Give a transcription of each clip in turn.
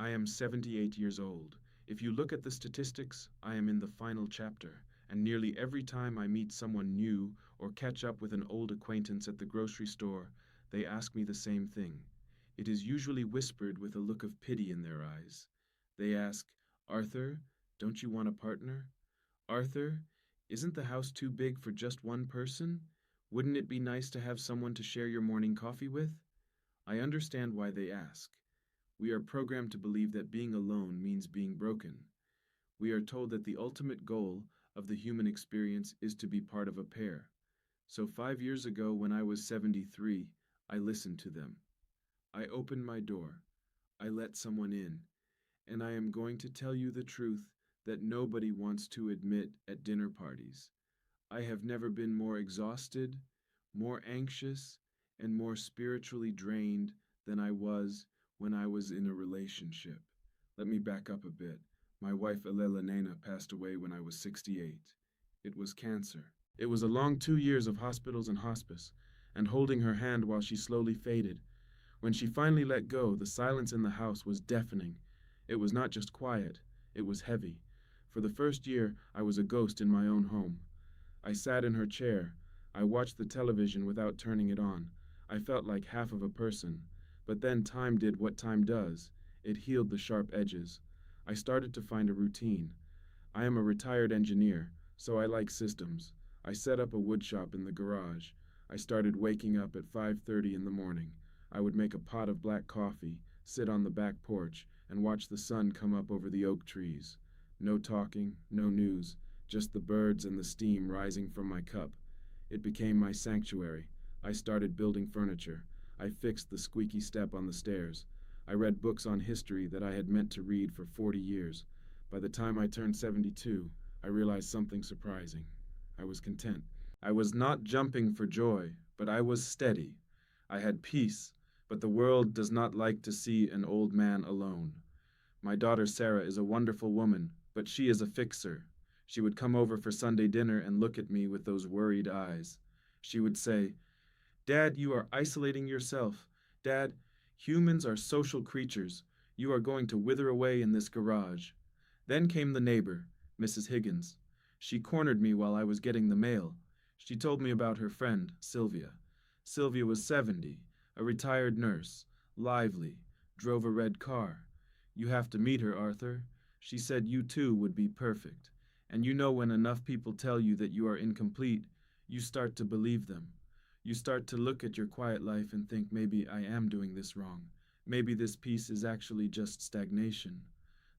I am 78 years old. If you look at the statistics, I am in the final chapter, and nearly every time I meet someone new or catch up with an old acquaintance at the grocery store, they ask me the same thing. It is usually whispered with a look of pity in their eyes. They ask, Arthur, don't you want a partner? Arthur, isn't the house too big for just one person? Wouldn't it be nice to have someone to share your morning coffee with? I understand why they ask. We are programmed to believe that being alone means being broken. We are told that the ultimate goal of the human experience is to be part of a pair. So 5 years ago, when I was 73, I listened to them. I opened my door. I let someone in. And I am going to tell you the truth that nobody wants to admit at dinner parties. I have never been more exhausted, more anxious, and more spiritually drained than I was when I was in a relationship. Let me back up a bit. My wife Elela Nena passed away when I was 68. It was cancer. It was a long 2 years of hospitals and hospice, and holding her hand while she slowly faded. When she finally let go, the silence in the house was deafening. It was not just quiet, it was heavy. For the first year, I was a ghost in my own home. I sat in her chair. I watched the television without turning it on. I felt like half of a person. But then time did what time does. It healed the sharp edges. I started to find a routine. I am a retired engineer, so I like systems. I set up a wood shop in the garage. I started waking up at 5:30 in the morning. I would make a pot of black coffee, sit on the back porch, and watch the sun come up over the oak trees. No talking, no news, just the birds and the steam rising from my cup. It became my sanctuary. I started building furniture. I fixed the squeaky step on the stairs. I read books on history that I had meant to read for 40 years. By the time I turned 72, I realized something surprising. I was content. I was not jumping for joy, but I was steady. I had peace, but the world does not like to see an old man alone. My daughter Sarah is a wonderful woman, but she is a fixer. She would come over for Sunday dinner and look at me with those worried eyes. She would say, Dad, you are isolating yourself. Dad, humans are social creatures. You are going to wither away in this garage. Then came the neighbor, Mrs. Higgins. She cornered me while I was getting the mail. She told me about her friend, Sylvia. Sylvia was 70, a retired nurse, lively, drove a red car. You have to meet her, Arthur. She said you too would be perfect. And you know when enough people tell you that you are incomplete, you start to believe them. You start to look at your quiet life and think maybe I am doing this wrong. Maybe this piece is actually just stagnation.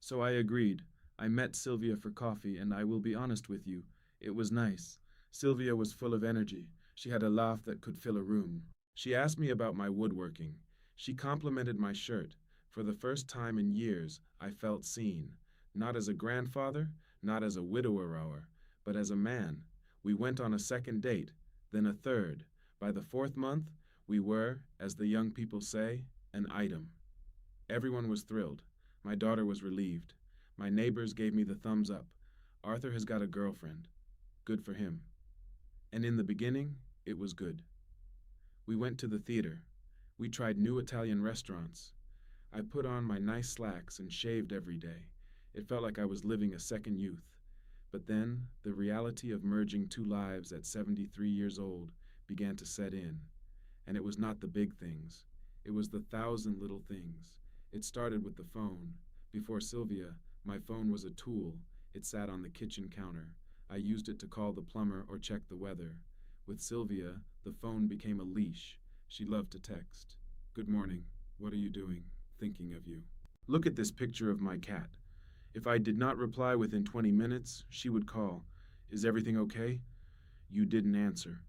So I agreed. I met Sylvia for coffee, and I will be honest with you, it was nice. Sylvia was full of energy. She had a laugh that could fill a room. She asked me about my woodworking. She complimented my shirt. For the first time in years, I felt seen. Not as a grandfather, not as a widower, but as a man. We went on a second date, then a third. By the fourth month, we were, as the young people say, an item. Everyone was thrilled. My daughter was relieved. My neighbors gave me the thumbs up. Arthur has got a girlfriend. Good for him. And in the beginning, it was good. We went to the theater. We tried new Italian restaurants. I put on my nice slacks and shaved every day. It felt like I was living a second youth. But then, the reality of merging two lives at 73 years old began to set in. And it was not the big things. It was the thousand little things. It started with the phone. Before Sylvia, my phone was a tool. It sat on the kitchen counter. I used it to call the plumber or check the weather. With Sylvia, the phone became a leash. She loved to text. Good morning. What are you doing? Thinking of you. Look at this picture of my cat. If I did not reply within 20 minutes, she would call. Is everything okay? You didn't answer.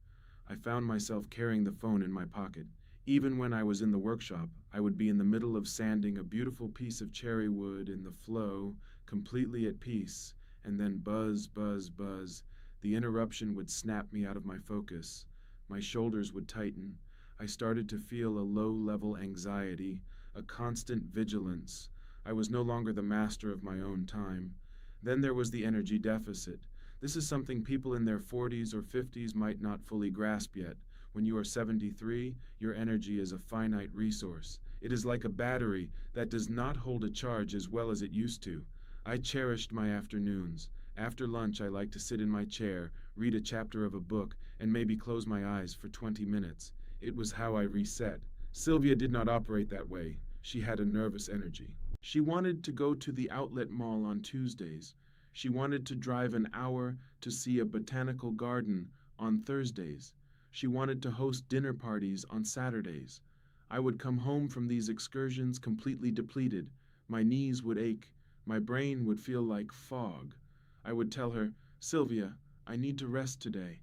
I found myself carrying the phone in my pocket. Even when I was in the workshop, I would be in the middle of sanding a beautiful piece of cherry wood in the flow, completely at peace, and then buzz, buzz, buzz. The interruption would snap me out of my focus. My shoulders would tighten. I started to feel a low-level anxiety, a constant vigilance. I was no longer the master of my own time. Then there was the energy deficit. This is something people in their 40s or 50s might not fully grasp yet. When you are 73, your energy is a finite resource. It is like a battery that does not hold a charge as well as it used to. I cherished my afternoons. After lunch, I liked to sit in my chair, read a chapter of a book, and maybe close my eyes for 20 minutes. It was how I reset. Sylvia did not operate that way. She had a nervous energy. She wanted to go to the outlet mall on Tuesdays. She wanted to drive an hour to see a botanical garden on Thursdays. She wanted to host dinner parties on Saturdays. I would come home from these excursions completely depleted. My knees would ache. My brain would feel like fog. I would tell her, "Sylvia, I need to rest today."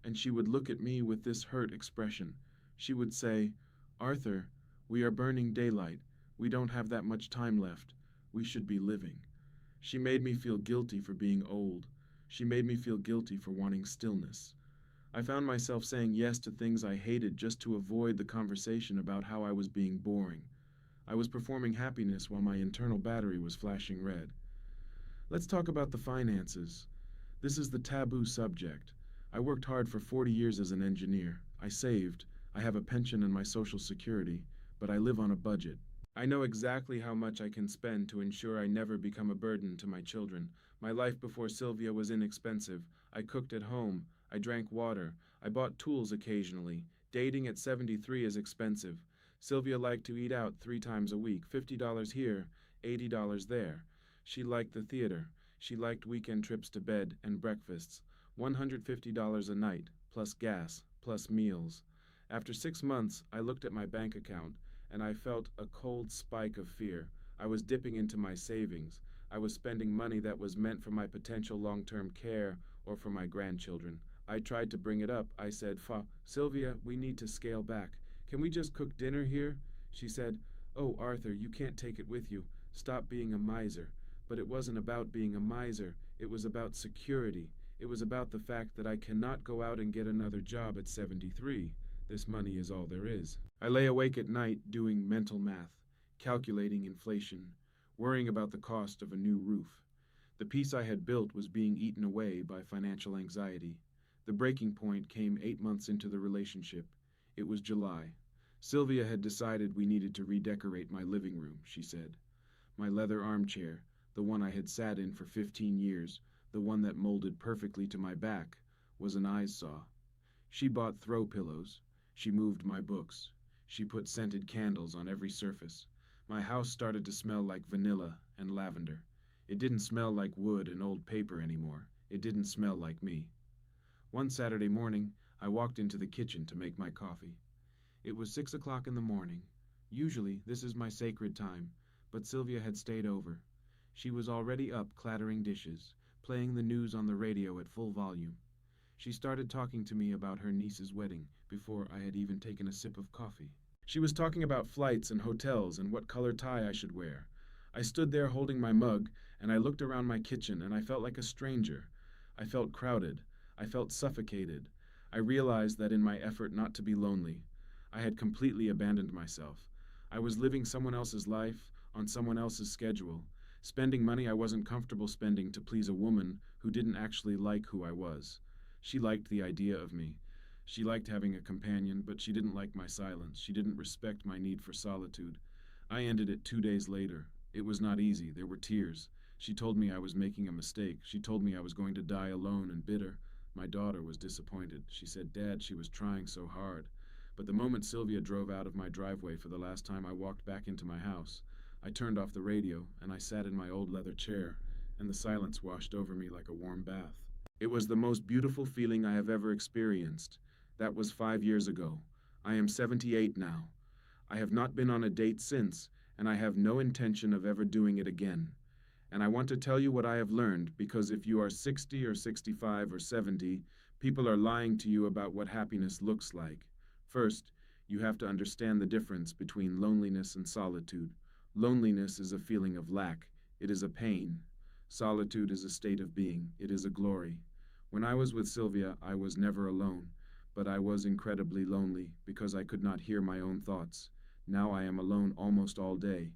And she would look at me with this hurt expression. She would say, "Arthur, we are burning daylight. We don't have that much time left. We should be living." She made me feel guilty for being old. She made me feel guilty for wanting stillness. I found myself saying yes to things I hated just to avoid the conversation about how I was being boring. I was performing happiness while my internal battery was flashing red. Let's talk about the finances. This is the taboo subject. I worked hard for 40 years as an engineer. I saved. I have a pension and my Social Security, but I live on a budget. I know exactly how much I can spend to ensure I never become a burden to my children. My life before Sylvia was inexpensive. I cooked at home. I drank water. I bought tools occasionally. Dating at 73 is expensive. Sylvia liked to eat out 3 times a week, $50 here, $80 there. She liked the theater. She liked weekend trips to bed and breakfasts. $150 a night, plus gas, plus meals. After 6 months, I looked at my bank account, and I felt a cold spike of fear. I was dipping into my savings. I was spending money that was meant for my potential long-term care or for my grandchildren. I tried to bring it up. I said, "Sylvia, we need to scale back. Can we just cook dinner here?" She said, "Oh, Arthur, you can't take it with you. Stop being a miser." But it wasn't about being a miser. It was about security. It was about the fact that I cannot go out and get another job at 73. This money is all there is. I lay awake at night doing mental math, calculating inflation, worrying about the cost of a new roof. The peace I had built was being eaten away by financial anxiety. The breaking point came 8 months into the relationship. It was July. Sylvia had decided we needed to redecorate my living room, she said. My leather armchair, the one I had sat in for 15 years, the one that molded perfectly to my back, was an eyesore. She bought throw pillows. She moved my books. She put scented candles on every surface. My house started to smell like vanilla and lavender. It didn't smell like wood and old paper anymore. It didn't smell like me. One Saturday morning, I walked into the kitchen to make my coffee. It was 6 o'clock in the morning. Usually, this is my sacred time, but Sylvia had stayed over. She was already up clattering dishes, playing the news on the radio at full volume. She started talking to me about her niece's wedding before I had even taken a sip of coffee. She was talking about flights and hotels and what color tie I should wear. I stood there holding my mug, and I looked around my kitchen, and I felt like a stranger. I felt crowded. I felt suffocated. I realized that in my effort not to be lonely, I had completely abandoned myself. I was living someone else's life on someone else's schedule, spending money I wasn't comfortable spending to please a woman who didn't actually like who I was. She liked the idea of me. She liked having a companion, but she didn't like my silence. She didn't respect my need for solitude. I ended it 2 days later. It was not easy. There were tears. She told me I was making a mistake. She told me I was going to die alone and bitter. My daughter was disappointed. She said, "Dad, she was trying so hard." But the moment Sylvia drove out of my driveway for the last time I walked back into my house, I turned off the radio and I sat in my old leather chair, and the silence washed over me like a warm bath. It was the most beautiful feeling I have ever experienced. That was 5 years ago. I am 78 now. I have not been on a date since, and I have no intention of ever doing it again. And I want to tell you what I have learned, because if you are 60 or 65 or 70, people are lying to you about what happiness looks like. First, you have to understand the difference between loneliness and solitude. Loneliness is a feeling of lack. It is a pain. Solitude is a state of being. It is a glory. When I was with Sylvia, I was never alone, but I was incredibly lonely because I could not hear my own thoughts. Now I am alone almost all day,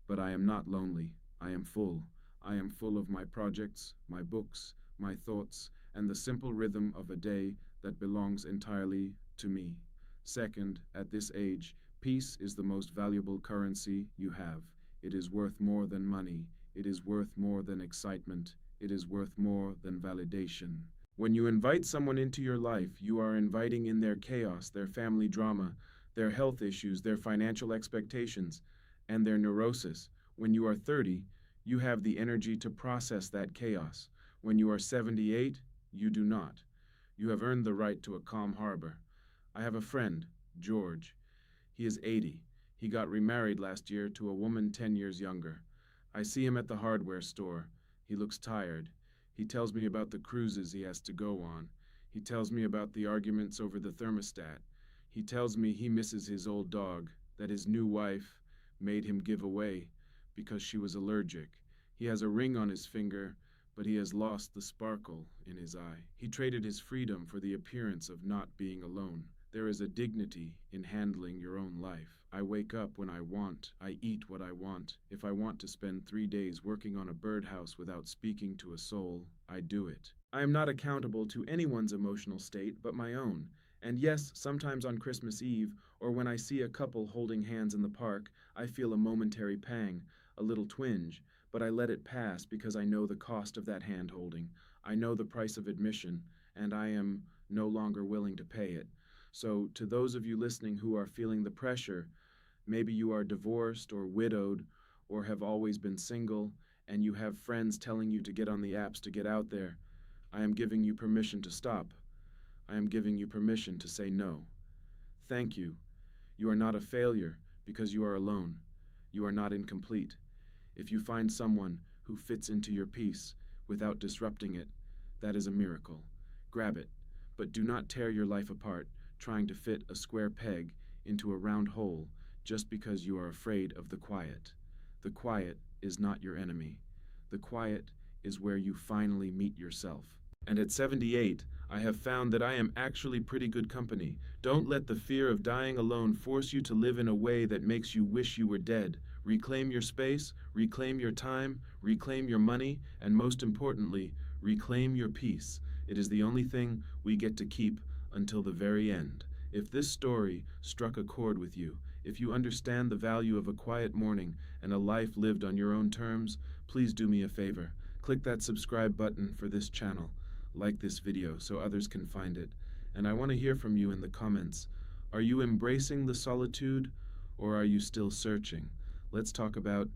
but I am not lonely. I am full. I am full of my projects, my books, my thoughts, and the simple rhythm of a day that belongs entirely to me. Second, at this age, peace is the most valuable currency you have. It is worth more than money. It is worth more than excitement. It is worth more than validation. When you invite someone into your life, you are inviting in their chaos, their family drama, their health issues, their financial expectations, and their neurosis. When you are 30, you have the energy to process that chaos. When you are 78, you do not. You have earned the right to a calm harbor. I have a friend, George. He is 80. He got remarried last year to a woman 10 years younger. I see him at the hardware store. He looks tired. He tells me about the cruises he has to go on. He tells me about the arguments over the thermostat. He tells me he misses his old dog, that his new wife made him give away because she was allergic. He has a ring on his finger, but he has lost the sparkle in his eye. He traded his freedom for the appearance of not being alone. There is a dignity in handling your own life. I wake up when I want. I eat what I want. If I want to spend 3 days working on a birdhouse without speaking to a soul, I do it. I am not accountable to anyone's emotional state but my own. And yes, sometimes on Christmas Eve, or when I see a couple holding hands in the park, I feel a momentary pang, a little twinge, but I let it pass because I know the cost of that hand-holding. I know the price of admission, and I am no longer willing to pay it. So, to those of you listening who are feeling the pressure, maybe you are divorced or widowed or have always been single, and you have friends telling you to get on the apps to get out there, I am giving you permission to stop. I am giving you permission to say no. Thank you. You are not a failure because you are alone. You are not incomplete. If you find someone who fits into your peace without disrupting it, that is a miracle. Grab it, but do not tear your life apart trying to fit a square peg into a round hole just because you are afraid of the quiet. The quiet is not your enemy. The quiet is where you finally meet yourself. And at 78, I have found that I am actually pretty good company. Don't let the fear of dying alone force you to live in a way that makes you wish you were dead. Reclaim your space, reclaim your time, reclaim your money, and most importantly, reclaim your peace. It is the only thing we get to keep until the very end. If this story struck a chord with you, if you understand the value of a quiet morning and a life lived on your own terms, please do me a favor. Click that subscribe button for this channel. Like this video so others can find it. And I want to hear from you in the comments. Are you embracing the solitude or are you still searching? Let's talk about